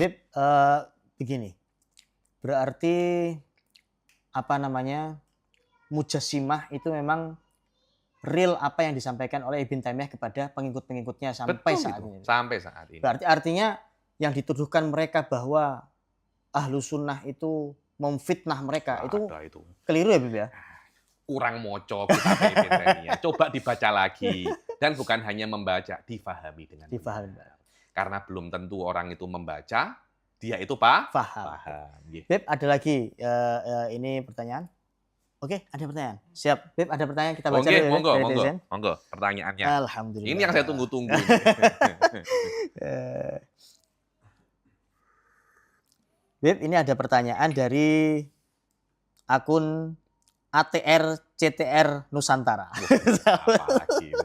Habib, begini, berarti apa namanya, mujassimah itu memang real apa yang disampaikan oleh Ibn Taimiyah kepada pengikut-pengikutnya sampai Betul saat itu, ini. sampai saat ini. Berarti artinya yang dituduhkan mereka bahwa ahlu sunnah itu memfitnah mereka, itu Ada itu. keliru ya Habib ya? Kurang moco kitab Ibn Taimiyah. Coba dibaca lagi. Dan bukan hanya membaca, difahami dengan Difahami. benar. Karena belum tentu orang itu membaca, dia itu paham. Beb, ada lagi ini pertanyaan. Oke, ada pertanyaan. Siap, Beb, ada pertanyaan kita baca dulu Monggo, dari monggo, netizen. monggo, pertanyaannya. Alhamdulillah. Ini yang saya tunggu-tunggu. Beb, ini ada pertanyaan dari akun ATR CTR Nusantara. Apa lagi?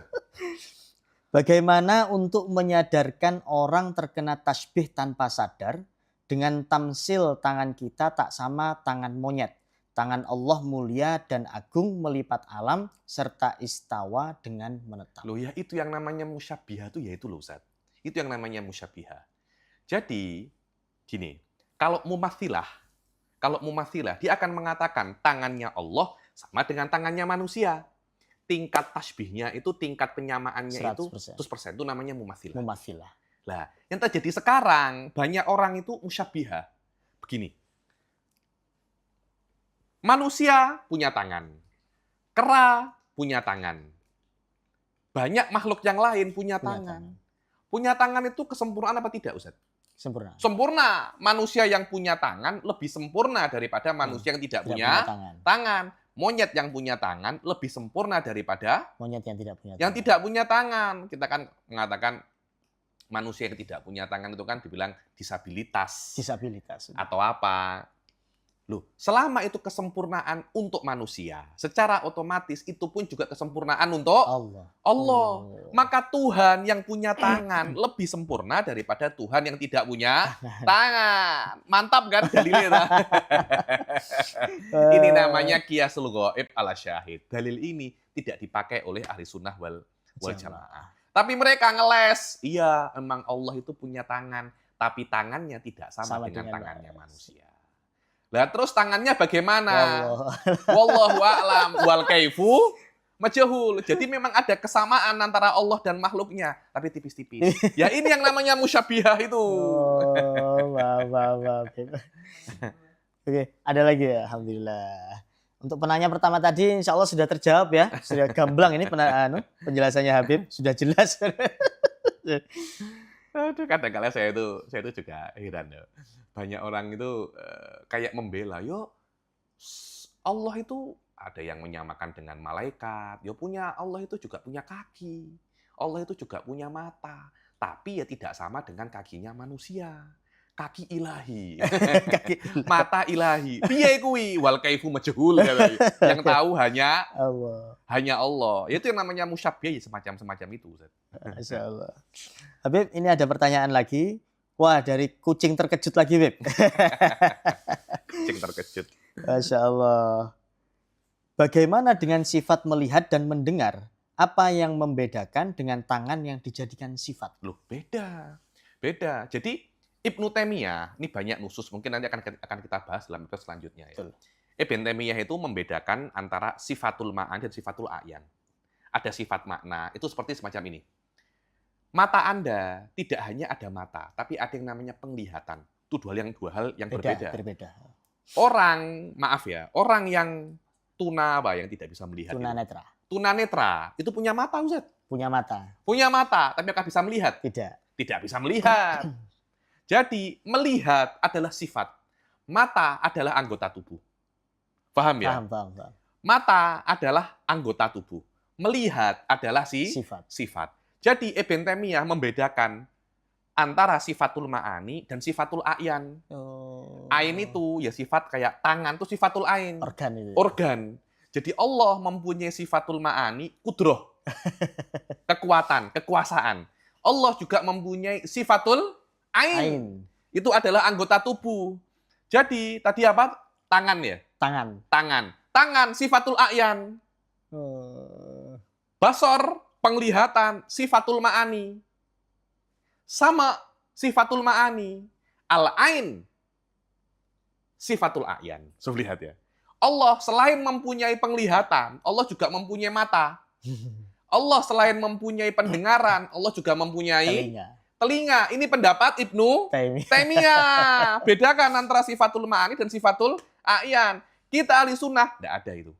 Bagaimana untuk menyadarkan orang terkena tasbih tanpa sadar dengan tamsil tangan kita tak sama tangan monyet? Tangan Allah mulia dan agung melipat alam serta istawa dengan menetap. Loh ya itu yang namanya musyabihah itu ya itu loh Ustaz. Itu yang namanya musyabihah. Jadi gini, kalau mumathilah dia akan mengatakan tangannya Allah sama dengan tangannya manusia. Tingkat tasbihnya itu, tingkat penyamaannya 100%. itu 100%. Itu namanya mumathilah. Mumathilah. Lah, yang terjadi sekarang banyak orang itu musyabihah. Begini. Manusia punya tangan. Kera punya tangan. Banyak makhluk yang lain punya tangan. Punya tangan itu kesempurnaan apa tidak, Ustaz? Sempurna. Sempurna. Manusia yang punya tangan lebih sempurna daripada manusia yang tidak punya tangan. Monyet yang punya tangan lebih sempurna daripada monyet yang tidak punya yang tidak punya tangan. Kita kan mengatakan manusia yang tidak punya tangan itu kan dibilang disabilitas. Disabilitas. Atau apa. Loh, selama itu kesempurnaan untuk manusia, secara otomatis itu pun juga kesempurnaan untuk Allah. Maka Tuhan yang punya tangan lebih sempurna daripada Tuhan yang tidak punya tangan. Mantap kan dalilnya? Ini namanya qiyasul ghaib ala syahid. Dalil ini tidak dipakai oleh ahli sunnah wal jamaah. Tapi mereka ngeles. Iya, emang Allah itu punya tangan, tapi tangannya tidak sama dengan tangannya manusia. Lah terus tangannya bagaimana? Wallahu a'lam wal kaifu majhul. Jadi memang ada kesamaan antara Allah dan makhluknya, tapi tipis-tipis. Ya ini yang namanya musyabihah itu. Oke, ada lagi ya, alhamdulillah. Untuk penanya pertama tadi insya Allah sudah terjawab ya. Sudah gamblang ini penjelasannya Habib, sudah jelas. Aduh, kadang-kadang saya itu juga heran ya. Banyak orang itu kayak membela, yo Allah itu ada yang menyamakan dengan malaikat, yo Allah itu juga punya kaki, Allah itu juga punya mata, tapi ya tidak sama dengan kakinya manusia. Kaki ilahi, mata ilahi. Piye kuwi wal kaifu majhul yang tahu hanya Allah. Itu yang namanya musyabih semacam itu, Ustaz. Masyaallah. Habib, ini ada pertanyaan lagi. Wah, dari kucing terkejut lagi, Beb. Kucing terkejut. Masya Allah. Bagaimana dengan sifat melihat dan mendengar? Apa yang membedakan dengan tangan yang dijadikan sifat? Loh, beda. Jadi, Ibnu Taimiyah, ini banyak nusus, mungkin nanti akan kita bahas dalam episode selanjutnya. Ya. Ibnu Taimiyah itu membedakan antara sifatul ma'an dan sifatul a'yan. Ada sifat makna, itu seperti semacam ini. Mata Anda tidak hanya ada mata, tapi ada yang namanya penglihatan. Itu dua hal yang berbeda. Orang yang yang tidak bisa melihat. Tunanetra itu punya mata, Ustaz. Punya mata, tapi apakah bisa melihat? Tidak bisa melihat. Jadi melihat adalah sifat. Mata adalah anggota tubuh. Paham ya? Paham. Mata adalah anggota tubuh. Melihat adalah sifat. Jadi Ibn Taimiyah membedakan antara sifatul ma'ani dan sifatul a'yan. Ain itu ya sifat kayak tangan itu sifatul ain. Organ. Jadi Allah mempunyai sifatul ma'ani, kudroh. Kekuatan, kekuasaan. Allah juga mempunyai sifatul ain. Itu adalah anggota tubuh. Jadi tadi apa? Tangan ya? Tangan sifatul a'yan. Basor, penglihatan, sifatul ma'ani. Sama sifatul ma'ani. Al-ain sifatul a'yan. So, lihat ya. Allah selain mempunyai penglihatan, Allah juga mempunyai mata. Allah selain mempunyai pendengaran, Allah juga mempunyai telinga. Ini pendapat Ibnu Taimiyah. Bedakan antara sifatul ma'ani dan sifatul a'yan. Kita ahli sunnah, tidak ada itu.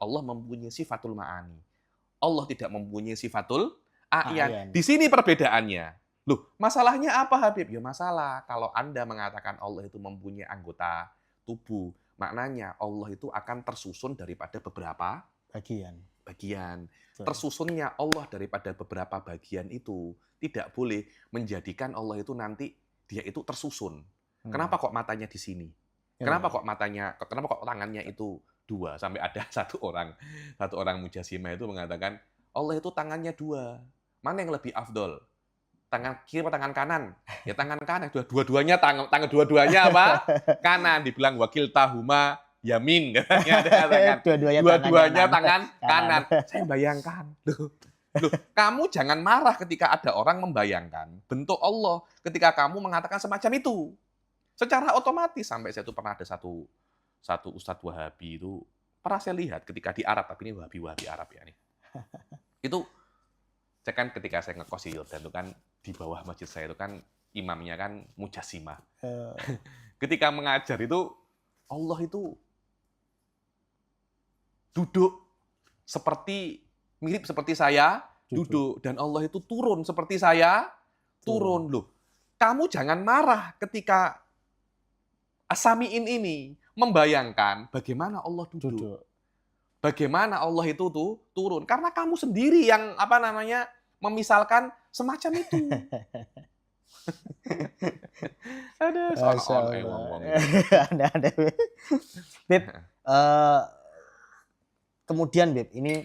Allah mempunyai sifatul ma'ani. Allah tidak mempunyai sifatul a'yan. Di sini perbedaannya. Loh, masalahnya apa Habib? Ya masalah kalau Anda mengatakan Allah itu mempunyai anggota tubuh, maknanya Allah itu akan tersusun daripada beberapa bagian. Tersusunnya Allah daripada beberapa bagian itu tidak boleh menjadikan Allah itu nanti dia itu tersusun. Kenapa kok matanya di sini? Kenapa kok tangannya itu dua? Sampai ada satu orang mujassimah itu mengatakan Allah itu tangannya dua. Mana yang lebih afdol? Tangan kiri atau tangan kanan? Ya tangan kanan. Dua-duanya tangan dua-duanya apa? Kanan. Dibilang wakil tahuma yamin. Dua-duanya tangan kanan. Saya bayangkan. Loh, kamu jangan marah ketika ada orang membayangkan bentuk Allah ketika kamu mengatakan semacam itu. Secara otomatis sampai saya itu pernah ada satu Ustadz Wahabi itu pernah saya lihat ketika di Arab, tapi ini Wahabi Arab ya nih. Itu saya kan ketika saya ngekos di Yordan itu kan di bawah masjid saya itu kan imamnya kan mujassimah. Ketika mengajar itu Allah itu duduk mirip seperti saya duduk dan Allah itu turun seperti saya turun. Loh, kamu jangan marah ketika As-Sami'in ini membayangkan bagaimana Allah duduk. Bagaimana Allah itu turun karena kamu sendiri yang memisalkan semacam itu. Aduh, ada. Beb, kemudian Beb, ini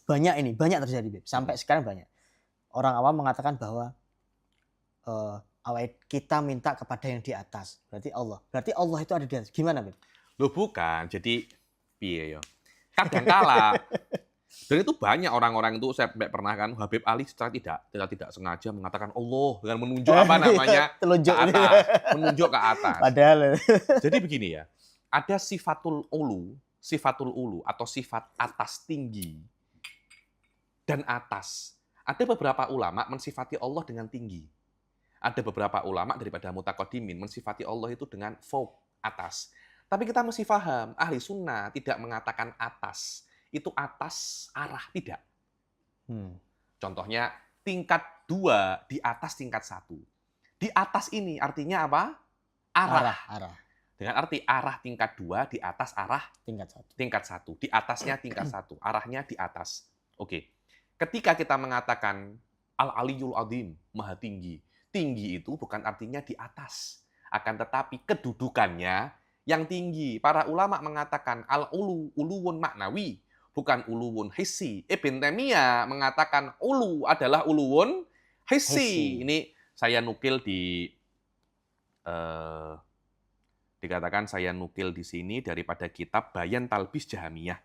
banyak terjadi Beb. Sampai sekarang banyak. Orang awam mengatakan bahwa kita minta kepada yang di atas. Berarti Allah itu ada di atas. Gimana Beb? Loh bukan. Jadi piye ya? Kadangkala dan itu banyak orang-orang itu saya pernah kan Habib Ali secara tidak sengaja mengatakan Allah dengan menunjuk menunjuk ke atas. Padahal. Jadi begini ya, ada sifatul ulu atau sifat atas tinggi dan atas. Ada beberapa ulama mensifati Allah dengan tinggi. Ada beberapa ulama daripada mutaqaddimin mensifati Allah itu dengan fauq, atas. Tapi kita mesti paham, ahli sunnah tidak mengatakan atas. Itu atas arah, tidak. Contohnya, tingkat 2 di atas tingkat 1. Di atas ini artinya apa? Arah. Dengan arti arah tingkat 2 di atas arah tingkat 1. Di atasnya tingkat 1, arahnya di atas. Oke. Ketika kita mengatakan Al-Aliyul Azim, Maha Tinggi. Tinggi itu bukan artinya di atas. Akan tetapi kedudukannya yang tinggi. Para ulama mengatakan al-ulu, uluwun maknawi, bukan uluwun hissi. Ibn Taimiyah mengatakan ulu adalah uluwun hissi. Ini saya nukil dikatakan saya nukil di sini daripada kitab Bayan Talbis Jahamiyah.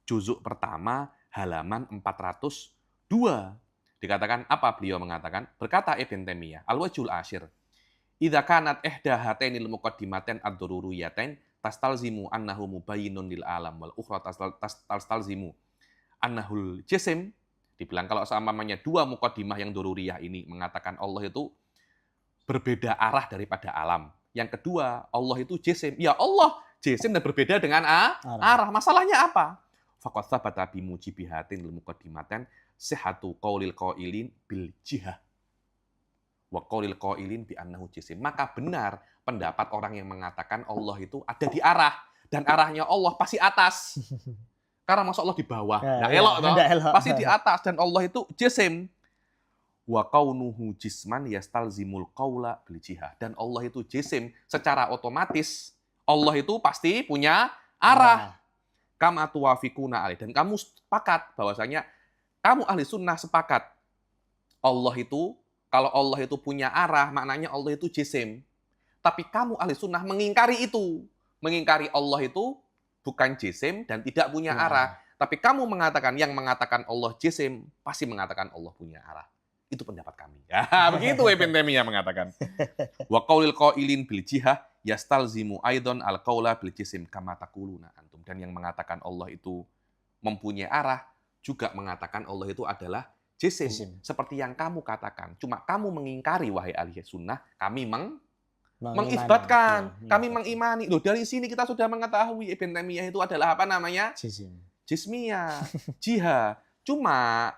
Juzuk pertama, halaman 402. Dikatakan apa beliau mengatakan? Berkata Ibn Taimiyah, al-wajhul asyir. Idza kanat ihda hatainil muqaddimatain ad-dururiyatain tastalzimu annahu mubayyinun lil alam wal ukhra tastalzimu annahul jisim. Dibilang kalau seumpamanya dua muqaddimah yang dururiyah ini mengatakan Allah itu berbeda arah daripada alam. Yang kedua, Allah itu jisim. Ya Allah jisim dan berbeda dengan arah. Masalahnya apa? Faqad tsabata bi mujibihatin lil muqaddimatain sihhatu qaulil qailin bil jihah. Wa qaulil qailin bi annahu jisim. Maka benar pendapat orang yang mengatakan Allah itu ada di arah dan arahnya Allah pasti atas. Karena masa Allah di bawah. Nah, elok toh. Pasti di atas dan Allah itu jisim. Wa kaunuhu jisman yastalzimul qaula bil jihah. Dan Allah itu jisim secara otomatis Allah itu pasti punya arah. Kama tuwafiquna alaih. Dan kamu sepakat bahwasanya kamu ahli sunnah sepakat Allah itu kalau Allah itu punya arah, maknanya Allah itu jisim. Tapi kamu ahli sunnah mengingkari itu. Mengingkari Allah itu bukan jisim dan tidak punya arah. Tapi kamu mengatakan, yang mengatakan Allah jisim, pasti mengatakan Allah punya arah. Itu pendapat kami. Ya, begitu Ibn Taimiyah mengatakan. Wa qaulil qailin bil jihah yastalzimu aidon al qaula bil jisim kama taquluna antum. Dan yang mengatakan Allah itu mempunyai arah juga mengatakan Allah itu adalah jisim. Seperti yang kamu katakan. Cuma kamu mengingkari wahai ahli sunnah, kami mengisbatkan, kami mengimani. Loh, dari sini kita sudah mengetahui Ibn Taimiyah itu adalah apa namanya? Jismiyah, jihad. Cuma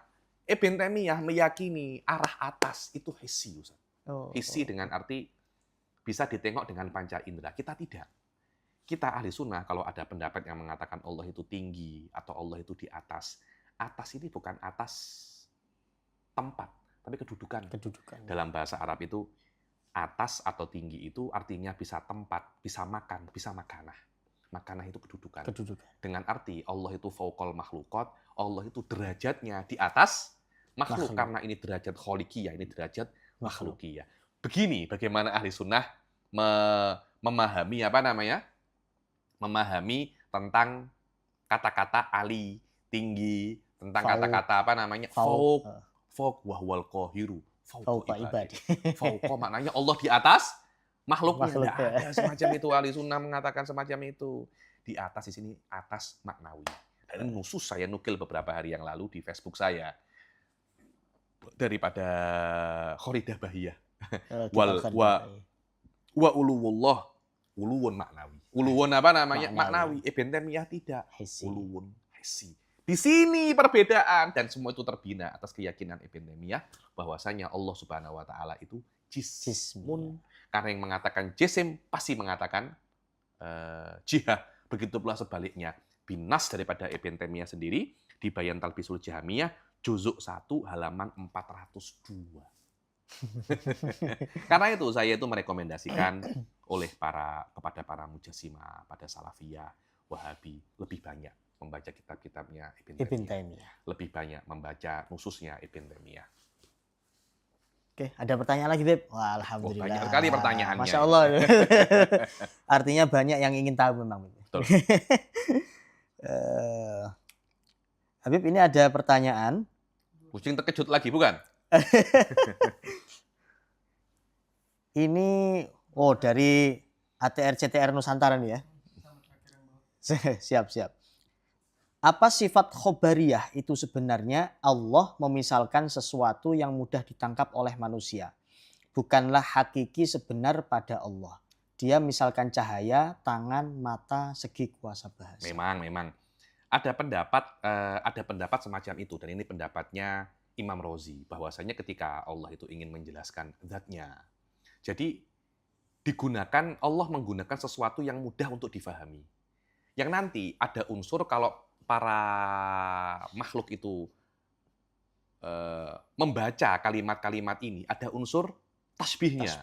Ibn Taimiyah meyakini arah atas itu hissi, Ustaz. Hissi dengan arti bisa ditengok dengan panca indera. Kita tidak. Kita ahli sunnah kalau ada pendapat yang mengatakan Allah itu tinggi atau Allah itu di atas. Atas ini bukan atas tempat, tapi kedudukan. Dalam bahasa Arab itu atas atau tinggi itu artinya bisa tempat, bisa makan, bisa makanah. Makanah itu kedudukan. Dengan arti Allah itu fauqal makhluqat, Allah itu derajatnya di atas makhluk. Karena ini derajat kholikiyah, ini derajat makhlukiyah. Begini bagaimana ahli sunnah memahami apa namanya? Memahami tentang kata-kata ali, tinggi, tentang kata-kata apa namanya? Fauq wahwal qahiru. Fauqa ibadi. Fauqa maknanya Allah di atas makhluknya. Tidak ada semacam itu. Ahli sunnah mengatakan semacam itu. Di atas di sini atas maknawi. Dan nusus saya nukil beberapa hari yang lalu di Facebook saya. Daripada Khoridah Bahiyah. Wa uluwullah. Uluwun maknawi. Uluwun apa namanya? Maknawi. Ibn Taimiyah tidak. Uluwun hissi. Di sini perbedaan. Dan semua itu terbina atas keyakinan Ibn Taimiyah bahwasanya Allah Subhanahu wa Ta'ala itu jismun. Karena yang mengatakan jisim pasti mengatakan jihad. Begitu pula sebaliknya. Binas daripada Ibn Taimiyah sendiri di Bayan Talbisul Jahmiyah juzuk 1 halaman 402. Karena itu saya itu merekomendasikan kepada para mujassimah, pada salafiyah, wahabi lebih banyak membaca kitab-kitabnya Ibn Taimiyah. Lebih banyak membaca nususnya Ibn Taimiyah. Oke, ada pertanyaan lagi, Beb? Wah, alhamdulillah. Banyak sekali pertanyaannya. Masya Allah. Artinya banyak yang ingin tahu memang. Betul. Habib, ini ada pertanyaan. Kucing terkejut lagi, bukan? Ini, dari ATR CTR Nusantara nih ya. Siap. Apa sifat khobariyah itu sebenarnya? Allah memisalkan sesuatu yang mudah ditangkap oleh manusia. Bukanlah hakiki sebenar pada Allah. Dia misalkan cahaya, tangan, mata, segi kuasa bahasa. Memang. Ada pendapat semacam itu. Dan ini pendapatnya Imam Rozi. Bahwasanya ketika Allah itu ingin menjelaskan zatnya. Jadi Allah menggunakan sesuatu yang mudah untuk difahami. Yang nanti ada unsur kalau para makhluk itu membaca kalimat-kalimat ini, ada unsur tasbihnya.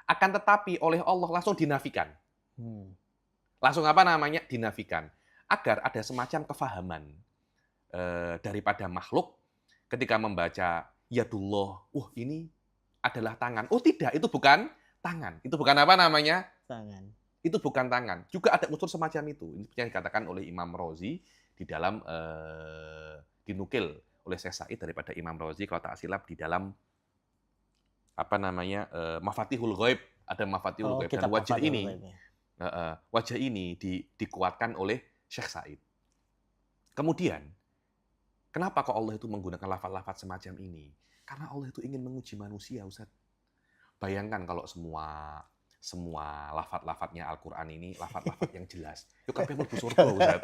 Akan tetapi oleh Allah langsung dinafikan. Langsung dinafikan. Agar ada semacam kefahaman daripada makhluk ketika membaca yadullah, ini adalah tangan. Oh tidak, itu bukan tangan. Itu bukan tangan. Itu bukan tangan. Juga ada unsur semacam itu. Ini yang dikatakan oleh Imam Rozi di dalam dinukil oleh Syekh Said daripada Imam Rozi kalau tak silap di dalam Mafatihul Ghaib. Ada Mafatihul Ghaib. Dan wajah ini dikuatkan oleh Syekh Said. Kemudian kenapa kok Allah itu menggunakan lafaz-lafaz semacam ini? Karena Allah itu ingin menguji manusia, Ustaz. Bayangkan kalau semua lafaz-lafaznya Al-Qur'an ini lafaz-lafaz yang jelas. Yuk kabeh mlebu surga, Ustaz.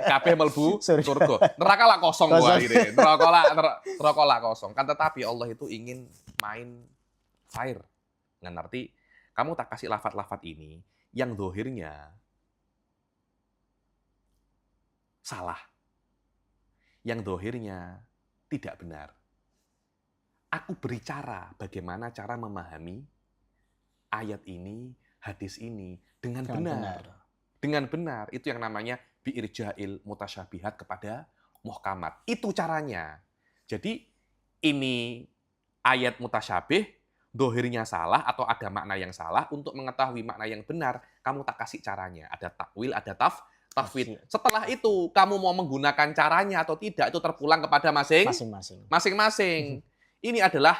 Kabeh mlebu surga. Neraka lah kosong gua ini. Neraka lah kosong. Kan tetapi Allah itu ingin main fair. Dengan arti kamu tak kasih lafaz-lafaz ini yang zahirnya salah. Yang zahirnya tidak benar. Aku beri cara bagaimana cara memahami ayat ini, hadis ini dengan benar. Dengan benar. Itu yang namanya bi'irja'il mutasyabihat kepada muhkamat. Itu caranya. Jadi ini ayat mutasyabih, dohirnya salah atau ada makna yang salah. Untuk mengetahui makna yang benar, kamu tak kasih caranya. Ada takwil, ada tafwid. Setelah itu, kamu mau menggunakan caranya atau tidak, itu terpulang kepada masing-masing. Ini adalah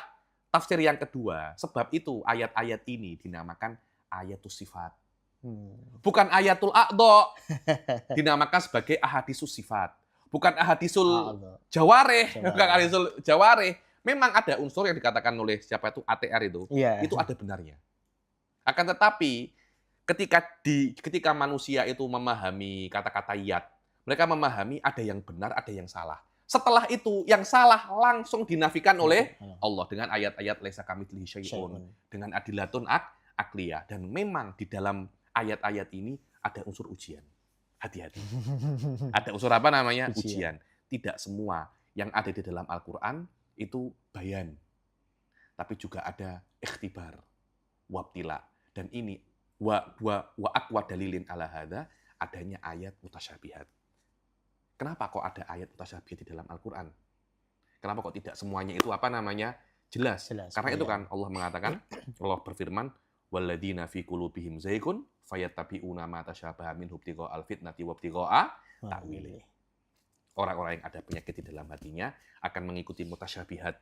tafsir yang kedua, sebab itu ayat-ayat ini dinamakan ayatus sifat. Bukan ayatul a'dha, dinamakan sebagai ahadisus sifat. Bukan ahadisul jawareh, bukan ahadisul jawareh. Memang ada unsur yang dikatakan oleh siapa itu ATR itu ada benarnya. Akan tetapi ketika manusia itu memahami kata-kata yad, mereka memahami ada yang benar, ada yang salah. Setelah itu yang salah langsung dinafikan oleh Allah dengan ayat-ayat laisa kamitslihi syai'un, dengan adilatun akliyah. Dan memang di dalam ayat-ayat ini ada unsur ujian. Hati-hati. Ada unsur apa namanya? Ujian. Tidak semua yang ada di dalam Al-Qur'an itu bayan. Tapi juga ada ikhtibar, wabtila. Dan ini wa aqwa dalilin ala hadza, adanya ayat mutasyabihat. Kenapa kok ada ayat mutasyabihat di dalam Al-Qur'an? Kenapa kok tidak semuanya itu apa namanya? Jelas. Karena itu kan Allah mengatakan, Allah berfirman, walladzina fi qulubihim zaygun fayattabi'una ma tasyabaha minhu ibtigha'al fitnati wa ibtigha'a ta'wili. Orang-orang yang ada penyakit di dalam hatinya akan mengikuti mutasyabihat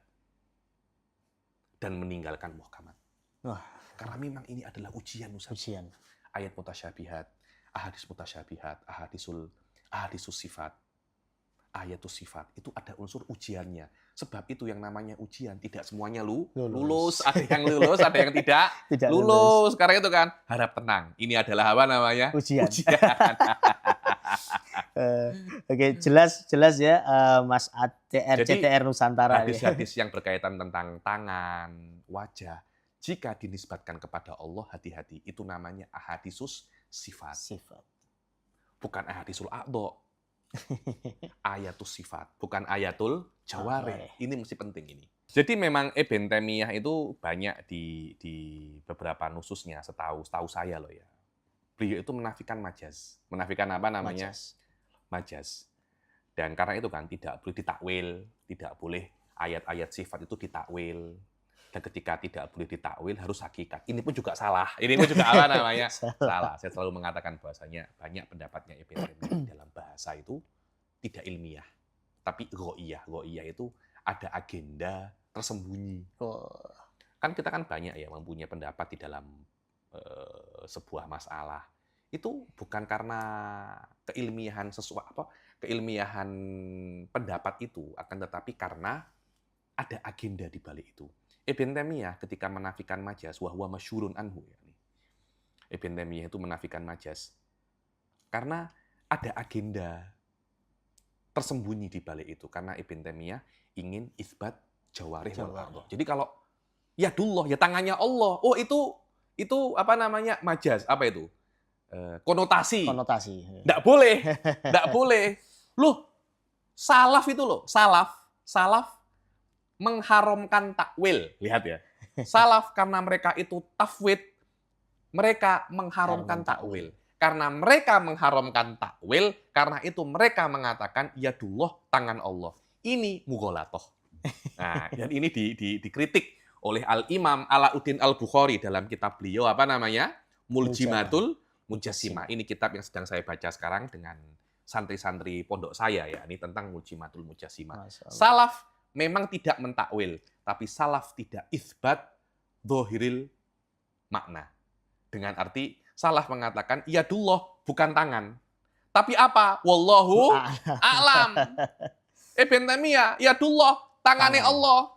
dan meninggalkan muhkamat. Karena memang ini adalah ujian. Ayat mutasyabihat, ahadis mutasyabihat, ahadisus sifat, ayatus sifat, itu ada unsur ujiannya. Sebab itu yang namanya ujian, tidak semuanya lulus. Ada yang lulus, ada yang tidak lulus. Karena itu kan, harap tenang. Ini adalah apa namanya? Ujian. Oke, jelas ya Mas ATR, Jadi, CTR Nusantara. Hadis-hadis yang berkaitan tentang tangan, wajah, jika dinisbatkan kepada Allah, hati-hati. Itu namanya ahadisus sifat. Bukan ahadisul a'dha. Ayatus sifat, bukan ayatul jawareh. Ini mesti penting ini. Jadi memang Ibn Taimiyah itu banyak di beberapa nususnya, setahu saya loh ya. Beliau itu menafikan majaz. Menafikan apa namanya? Majaz. Dan karena itu kan tidak boleh ditakwil, tidak boleh ayat-ayat sifat itu ditakwil. Dan ketika tidak boleh ditakwil harus hakikat. Ini pun juga salah. Ini pun juga apa namanya? Salah. Saya selalu mengatakan bahwasanya banyak pendapatnya Ibn Taimiyah dalam bahasa itu tidak ilmiah, tapi ghaiyah. Ghaiyah itu ada agenda tersembunyi. Kan kita kan banyak ya mempunyai pendapat di dalam sebuah masalah. Itu bukan karena keilmiahan keilmiahan pendapat itu, akan tetapi karena ada agenda di balik itu. Ibn Taimiyah ketika menafikan majaz, wa huwa masyhurun anhu. Ibn Taimiyah itu menafikan majaz karena ada agenda tersembunyi di balik itu. Karena Ibn Taimiyah ingin isbat jawarih wal a'dha. Jadi kalau yadullah, ya tangannya Allah. Oh itu apa namanya? Majaz. Apa itu? Konotasi. Nggak boleh. Nggak boleh. Loh, salaf itu loh. Salaf mengharamkan takwil. Lihat ya. Salaf karena mereka itu tafwid, mereka mengharamkan takwil. Karena mereka mengharamkan takwil, karena itu mereka mengatakan yadullah, tangan Allah. Ini mughalatoh. Nah, dan ini dikritik oleh Al-Imam Alauddin Al-Bukhari dalam kitab beliau apa namanya? Muljimatul Mujassimah. Ini kitab yang sedang saya baca sekarang dengan santri-santri pondok saya ya. Ini tentang Muljimatul Mujassimah. Salaf memang tidak mentakwil, tapi salaf tidak isbat dzahiril makna. Dengan arti salaf mengatakan yadullah bukan tangan. Tapi apa? Wallahu a'lam. Ibn Taimiyah, yadullah, tangannya Allah.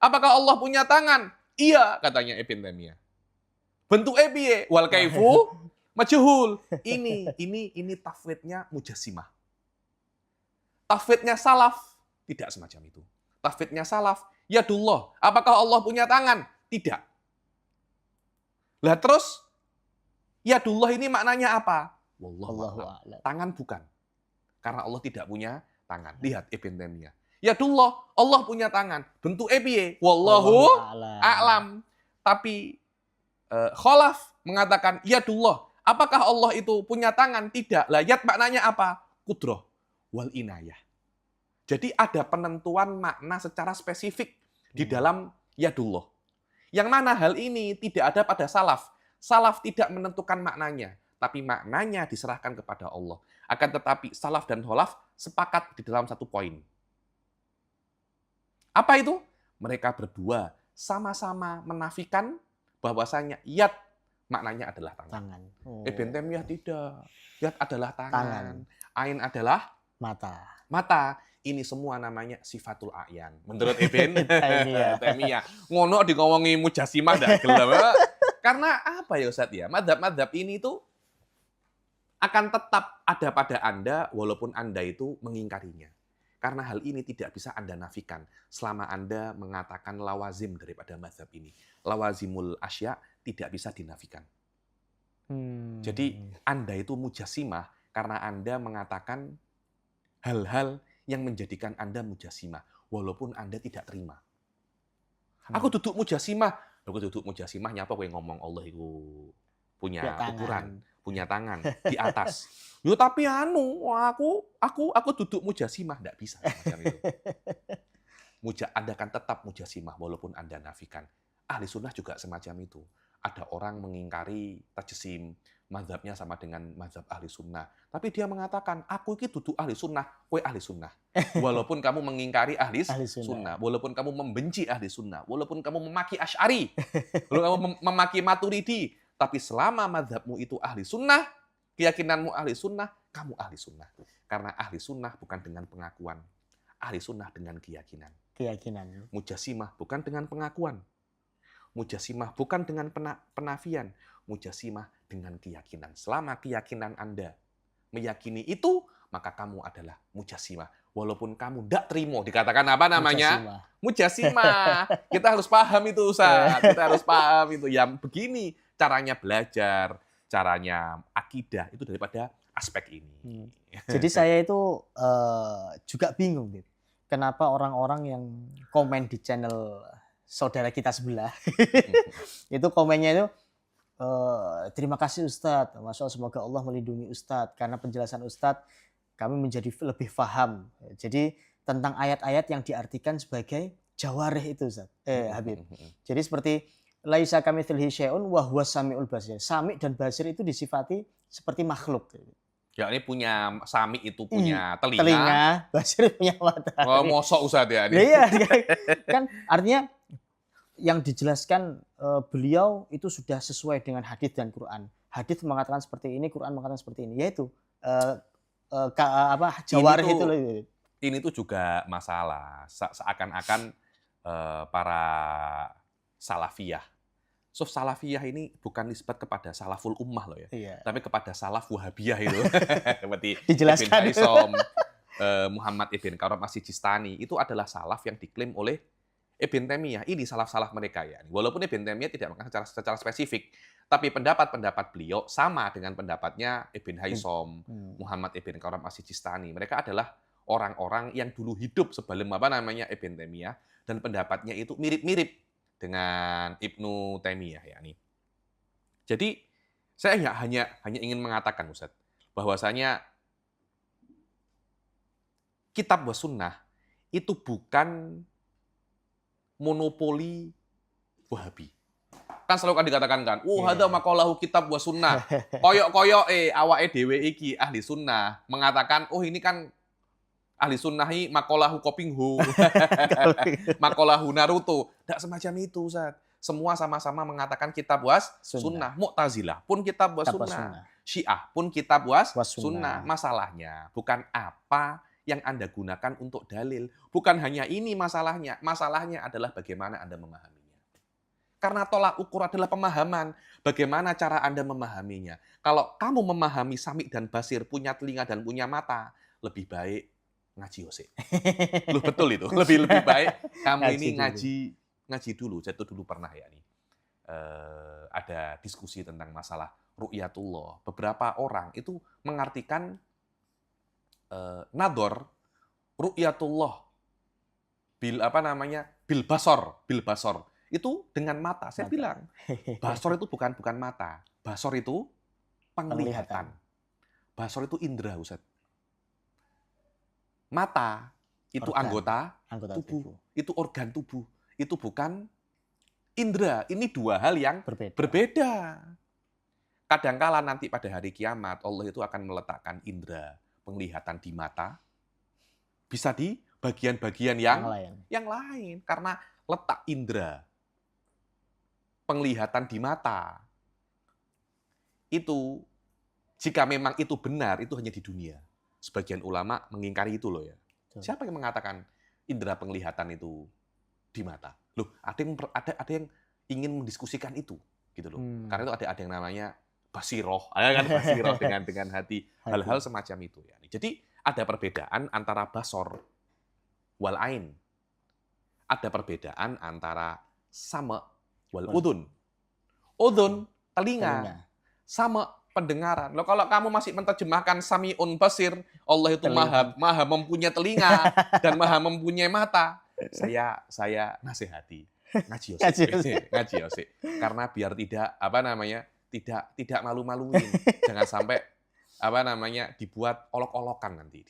Apakah Allah punya tangan? Iya, katanya Ibn Taimiyah. Bentuknya piye? Wal kaifu majhul. Ini tafwidnya Mujassimah. Tafwidnya salaf tidak semacam itu. Tafwidnya salaf, yadullah. Apakah Allah punya tangan? Tidak. Lah terus, yadullah ini maknanya apa? Wallahu a'lam. Tangan bukan. Karena Allah tidak punya tangan. Lihat Ibn Taimiyah. Yadullah, Allah punya tangan. Bentuk piye? Wallahu a'lam. Tapi Khalaf mengatakan yadullah. Apakah Allah itu punya tangan? Tidak. Lah yad maknanya apa? Qudrah wal inayah. Jadi ada penentuan makna secara spesifik di dalam yadullah. Yang mana hal ini tidak ada pada salaf. Salaf tidak menentukan maknanya, tapi maknanya diserahkan kepada Allah. Akan tetapi salaf dan khalaf sepakat di dalam satu poin. Apa itu? Mereka berdua sama-sama menafikan bahwasanya yad maknanya adalah tangan. Tangan. Oh. Ibn Taimiyah tidak. Yad adalah tangan. Tangan. Ain adalah Mata. mata. Ini semua namanya sifatul a'yan. Menurut Ibn Taimiyah. Taimiyah. Ngono digomongi mujasimah ndak gelem. Karena apa ya Ustaz ya? Madzhab-madzhab ini tuh akan tetap ada pada Anda walaupun Anda itu mengingkarinya. Karena hal ini tidak bisa Anda nafikan selama Anda mengatakan lawazim daripada mazhab ini. Lawazimul asya tidak bisa dinafikan. Jadi Anda itu mujasimah karena Anda mengatakan hal-hal yang menjadikan Anda mujasimah, walaupun Anda tidak terima. Aku duduk mujasimah. Aku duduk mujasimah, nyapa kowe ngomong Allah itu punya ukuran, punya tangan di atas. Yo tapi aku duduk mujasimah, enggak bisa macam itu. Anda akan tetap mujasimah walaupun Anda nafikan. Ahli sunnah juga semacam itu. Ada orang mengingkari tajsim, mazhabnya sama dengan mazhab ahli sunnah. Tapi dia mengatakan, aku ini duduk ahli sunnah, kowe ahli sunnah. Walaupun kamu mengingkari ahli sunnah, walaupun kamu membenci ahli sunnah, walaupun kamu memaki Asy'ari, walaupun kamu memaki Maturidi, tapi selama mazhabmu itu ahli sunnah, keyakinanmu ahli sunnah, kamu ahli sunnah. Karena ahli sunnah bukan dengan pengakuan, ahli sunnah dengan keyakinan. Keyakinan. Mujasimah bukan dengan pengakuan. Mujasimah bukan dengan penafian. Mujasimah dengan keyakinan. Selama keyakinan Anda meyakini itu, maka kamu adalah mujasimah. Walaupun kamu tidak terima, dikatakan apa namanya? Mujasimah. Kita harus paham itu, Ustaz. Kita harus paham itu. Yang begini caranya belajar, caranya akidah, itu daripada aspek ini. Jadi saya itu juga bingung, gitu. Kenapa orang-orang yang komen di channel saudara kita sebelah, itu komennya itu, terima kasih Ustadz, Masya Allah, semoga Allah melindungi Ustadz, karena penjelasan Ustadz kami menjadi lebih paham. Jadi tentang ayat-ayat yang diartikan sebagai jawarih itu Ustadz, Habib. Jadi seperti laisa kamitslihi syai'un wa huwas samiul basir. Sami dan basir itu disifati seperti makhluk. Ya ini punya sami itu punya telinga. Telinga, basir punya mata. Oh, mosok Ustadz ya. Iya, kan artinya yang dijelaskan beliau itu sudah sesuai dengan hadis dan Quran. Hadis mengatakan seperti ini, Quran mengatakan seperti ini. Yaitu jawarih itu loh. Ini tuh juga masalah. Seakan-akan para salafiyah. So salafiyah ini bukan nisbat kepada salaful ummah loh ya. Iya. Tapi kepada salaf wahabiyah itu. Seperti dijelaskan. Ibn Haisom, Muhammad Ibn Karam As-Sijistani itu adalah salaf yang diklaim oleh Ibn Taimiyah. Ini salaf-salaf mereka ya. Walaupun Ibn Taimiyah tidak mengatakan secara spesifik, tapi pendapat-pendapat beliau sama dengan pendapatnya Ibn Haisom, Muhammad Ibn Karam As-Sijistani. Mereka adalah orang-orang yang dulu hidup sebelum Ibn Taimiyah, dan pendapatnya itu mirip-mirip dengan Ibnu Taimiyah ya nih. Jadi saya hanya ingin mengatakan Ustaz, bahwasanya kitab wa sunnah itu bukan monopoli Wahabi. Kan selalu kan dikatakan kan, hada maqalahu kitab wa sunnah. Koyok-koyok awake dhewe iki ahli sunnah mengatakan, ini kan ahli sunnahi maqalahu Kopinghu, maqalahu Naruto. Tidak semacam itu, Ustaz. Semua sama-sama mengatakan kitab was sunnah. Mu'tazilah pun kitab was sunnah. Syiah pun kitab was sunnah. Masalahnya bukan apa yang Anda gunakan untuk dalil. Bukan hanya ini masalahnya. Masalahnya adalah bagaimana Anda memahaminya. Karena tolak ukur adalah pemahaman. Bagaimana cara Anda memahaminya. Kalau kamu memahami Sami dan Basir, punya telinga dan punya mata, lebih baik ngaji Yose. Lu betul itu. Lebih baik kamu ini ngaji dulu. Saya dulu pernah ya nih. Ada diskusi tentang masalah ru'yatullah. Beberapa orang itu mengartikan nador ru'yatullah bil basor itu dengan mata. Saya bilang basor itu bukan mata. Basor itu penglihatan. Basor itu indera, Ustaz. Mata itu anggota tubuh, itu organ tubuh, itu bukan indera. Ini dua hal yang berbeda. Kadangkala nanti pada hari kiamat Allah itu akan meletakkan indera penglihatan di mata, bisa di bagian-bagian yang lain, karena letak indera penglihatan di mata, itu jika memang itu benar, itu hanya di dunia. Sebagian ulama mengingkari itu loh ya. Siapa yang mengatakan indera penglihatan itu di mata? Loh, ada yang ingin mendiskusikan itu gitu loh. Karena itu ada yang namanya basiroh, kan basiroh dengan hati, hal-hal semacam itu ya. Jadi ada perbedaan antara basor wal ain. Ada perbedaan antara sama wal udun. Udun, telinga. Sama pendengaran. Loh, kalau kamu masih menerjemahkan sami'un basir, Allah itu maha mempunyai telinga dan maha mempunyai mata. Saya nasihati ngaji Yosik. Karena biar tidak malu-maluin. Jangan sampai dibuat olok-olokan nanti,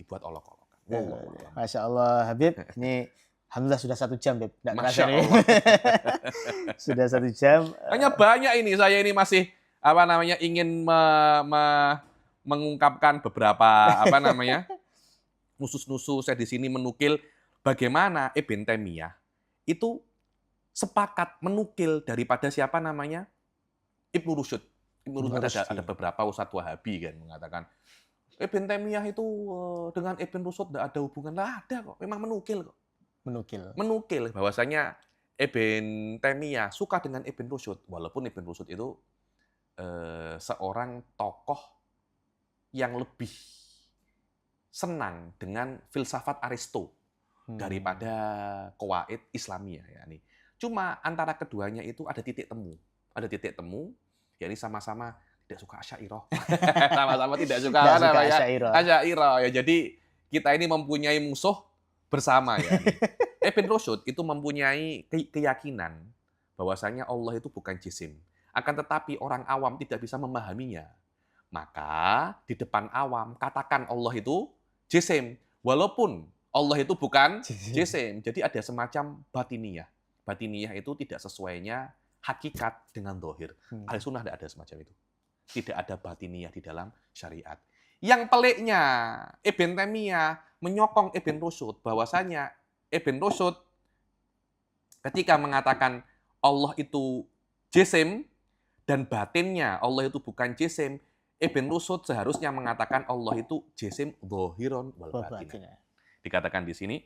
Masya Allah, Habib. Ini alhamdulillah sudah 1 jam, Habib. Masya Allah. Sudah 1 jam. Hanya banyak ini, saya ini masih ingin mengungkapkan beberapa nusus-nusus. Saya di sini menukil bagaimana Ibn Taimiyah itu sepakat menukil daripada siapa namanya Ibnu Rusyd. Ibnu Rusyd ada beberapa ustadz Wahabi kan mengatakan Ibn Taimiyah itu dengan Ibn Rusyd tidak ada hubungan. Lah ada kok, memang menukil kok. Menukil bahwasanya Ibn Taimiyah suka dengan Ibn Rusyd, walaupun Ibn Rusyd itu seorang tokoh yang lebih senang dengan filsafat Aristo daripada qawaid Islamiyah ya nih. Cuma antara keduanya itu ada titik temu, yakni sama-sama tidak suka Asy'ariyah. Sama-sama tidak suka Asy'ariyah. Ya, jadi kita ini mempunyai musuh bersama ya. Ibn Rusyd itu mempunyai keyakinan bahwasanya Allah itu bukan jisim. Akan tetapi orang awam tidak bisa memahaminya. Maka di depan awam katakan Allah itu jisim, walaupun Allah itu bukan jisim. Jadi ada semacam batiniyah. Batiniyah itu tidak sesuainya hakikat dengan dohir. Ahlussunnah tidak ada semacam itu. Tidak ada batiniyah di dalam syariat. Yang peliknya Ibn Taimiyah menyokong Ibn Rusyd bahwasanya Ibn Rusyd ketika mengatakan Allah itu jisim dan batinnya Allah itu bukan jisim, Ibn Rusyd seharusnya mengatakan Allah itu jisim dhahiron wal batin. Dikatakan di sini,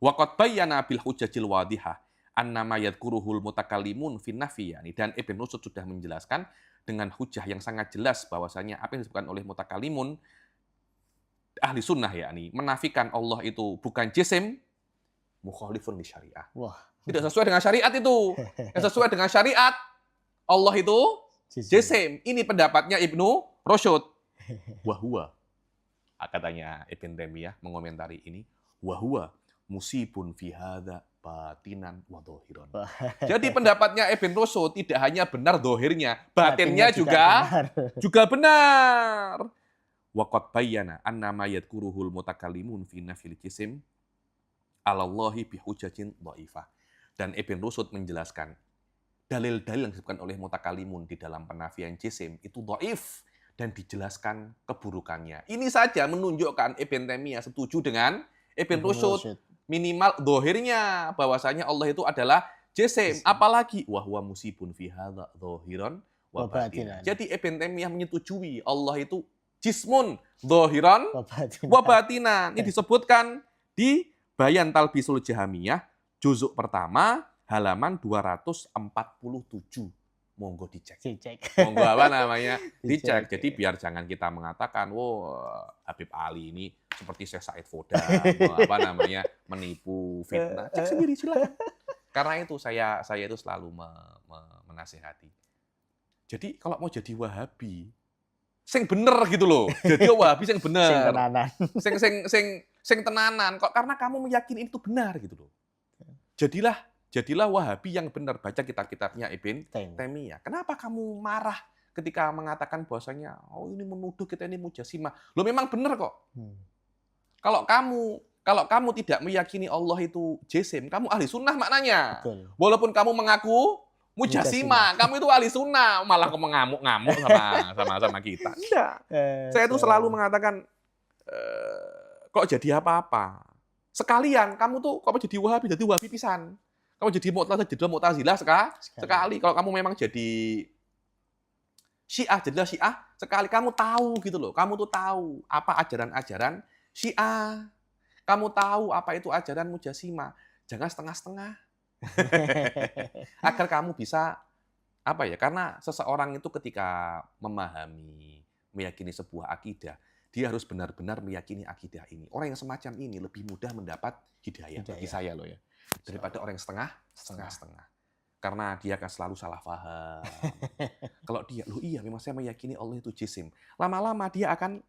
waqad bayyana bil hujjatil wadihah annama yadhkuruhul mutakallimun fin nafi, dan Ibn Rusyd sudah menjelaskan dengan hujah yang sangat jelas bahwasanya apa yang disebutkan oleh mutakallimun ahli sunnah yakni menafikan Allah itu bukan jisim, mukhalifun li syariah. Tidak sesuai dengan syariat itu. Yang sesuai dengan syariat Allah itu jisim. Ini pendapatnya Ibnu Rusyd. Wahwa, katanya Ibn Taimiyah mengomentari ini, wahwa musibun fi hadza batinan wa dhahiran. Jadi pendapatnya Ibn Rusyd tidak hanya benar dohirnya, batinnya juga benar. Waqad bayyana annama yadhkuruhul mutakallimun fi nafil jisim alallahi bi hujjatin dhaifah. Dan Ibn Rusyd menjelaskan dalil-dalil yang disebutkan oleh mutakallimun di dalam penafian jisim itu dhaif dan dijelaskan keburukannya. Ini saja menunjukkan Ibn Taimiyah setuju dengan Ibn Rusyd. Minimal dohirnya bahwasanya Allah itu adalah jisim. Apalagi wahwa musibun fi hadza dhahiran wa batinan. Jadi Ibn Taimiyah menyetujui Allah itu jismun dhahiran wa batinan. Ini disebutkan di Bayan Talbisul Jahmiyah juzuk pertama halaman 247. Monggo dicek. Monggo dicek. Jadi biar jangan kita mengatakan, Habib Ali ini seperti Syekh Said Foda, menipu, fitnah. Cek sendiri silakan. Karena itu saya itu selalu menasihati. Jadi kalau mau jadi Wahabi, sing bener gitu loh. Jadi Wahabi sing bener. Sing tenanan. Kok karena kamu meyakini itu benar gitu loh. Jadilah Wahabi yang benar. Baca kitab-kitabnya Ibn Taimiyah. Kenapa kamu marah ketika mengatakan bahwasanya ini menuduh kita ini mujassimah? Loh memang benar kok. Kalau kamu tidak meyakini Allah itu jisim, kamu ahli sunnah maknanya. Betul. Walaupun kamu mengaku mujassimah, kamu itu ahli sunnah, malah kamu ngamuk-ngamuk sama kita. Enggak. Saya itu selalu mengatakan kok jadi apa-apa. Sekalian kamu tuh kok jadi Wahabi pisan. Kamu jadi Mu'tazilah sekali. Kalau kamu memang jadi Syiah, jadilah Syiah sekali. Kamu tahu gitu loh. Kamu tuh tahu apa ajaran-ajaran Syiah. Kamu tahu apa itu ajaran Mujassimah. Jangan setengah-setengah. Agar kamu bisa, apa ya, karena seseorang itu ketika memahami, meyakini sebuah akidah, dia harus benar-benar meyakini akidah ini. Orang yang semacam ini lebih mudah mendapat hidayah. Bagi saya loh ya. Daripada orang yang setengah-setengah. Karena dia akan selalu salah paham. Kalau dia, loh iya memang saya meyakini Allah itu jisim. Lama-lama dia akan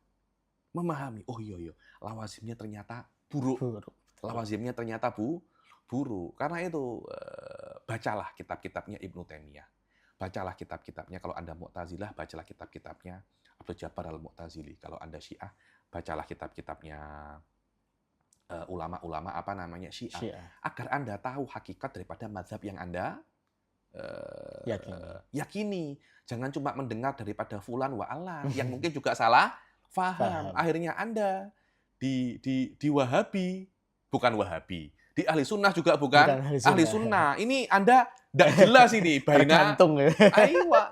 memahami, oh iya, lawazimnya ternyata buruk. Lawazimnya ternyata buruk. Karena itu, bacalah kitab-kitabnya Ibnu Taimiyah. Bacalah kitab-kitabnya, kalau Anda Mu'tazilah, bacalah kitab-kitabnya Abdul Jabbar Al-Mu'tazili. Kalau Anda Syiah, bacalah kitab-kitabnya ulama-ulama Syiah. Agar Anda tahu hakikat daripada mazhab yang Anda yakini. Jangan cuma mendengar daripada fulan wa alan yang mungkin juga salah faham. Akhirnya Anda di Wahabi, bukan Wahabi. Di Ahli Sunnah juga bukan Ahli Sunnah. Ini Anda tidak jelas ini. Gantung ya.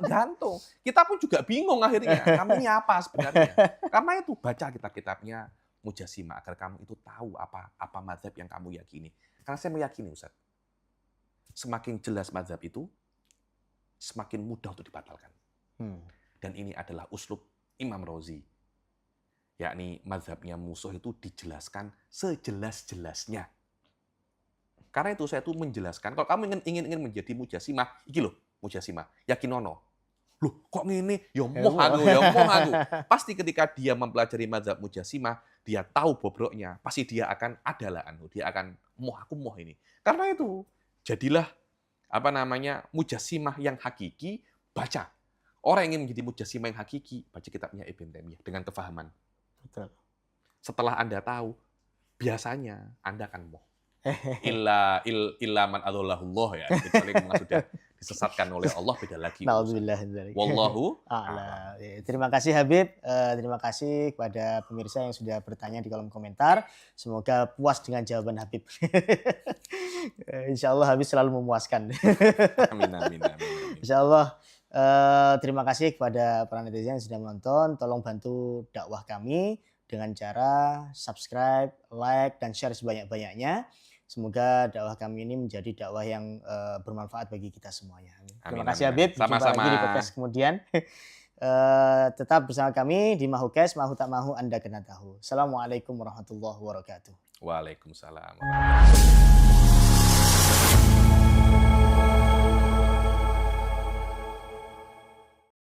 Gantung. Kita pun juga bingung akhirnya. Kamu ini apa sebenarnya? Karena itu baca kitab-kitabnya Mujassimah agar kamu itu tahu apa mazhab yang kamu yakini. Karena saya meyakini, Ustaz, semakin jelas mazhab itu, semakin mudah untuk dibatalkan. Dan ini adalah uslub Imam Razi. Yakni mazhabnya musuh itu dijelaskan sejelas-jelasnya. Karena itu saya tuh menjelaskan, kalau kamu ingin menjadi Mujassimah, iki loh Mujassimah, yakinono. Loh kok ngene? Ya moh aku. Pasti ketika dia mempelajari mazhab Mujassimah, dia tahu bobroknya, pasti dia akan dia akan moh ini. Karena itu, jadilah Mujassimah yang hakiki, baca. Orang yang ingin menjadi Mujassimah yang hakiki, baca kitabnya Ibnu Taimiyah dengan kefahaman. Betul. Setelah Anda tahu, biasanya Anda akan moh. Illa man adallahullah ya. Kecuali memang sudah disesatkan oleh Allah, beda lagi. Wallahu a'lam. Terima kasih Habib, terima kasih kepada pemirsa yang sudah bertanya di kolom komentar. Semoga puas dengan jawaban Habib. Insya Allah Habib selalu memuaskan. Amin. Insya Allah. Terima kasih kepada para netizen yang sudah menonton. Tolong bantu dakwah kami dengan cara subscribe, like, dan share sebanyak-banyaknya. Semoga dakwah kami ini menjadi dakwah yang bermanfaat bagi kita semuanya. Terima kasih Habib. Sama-sama. Jumpa lagi di podcast kemudian. Tetap bersama kami di Mahukes, mahu tak mahu Anda kena tahu. Assalamualaikum warahmatullahi wabarakatuh. Waalaikumsalam.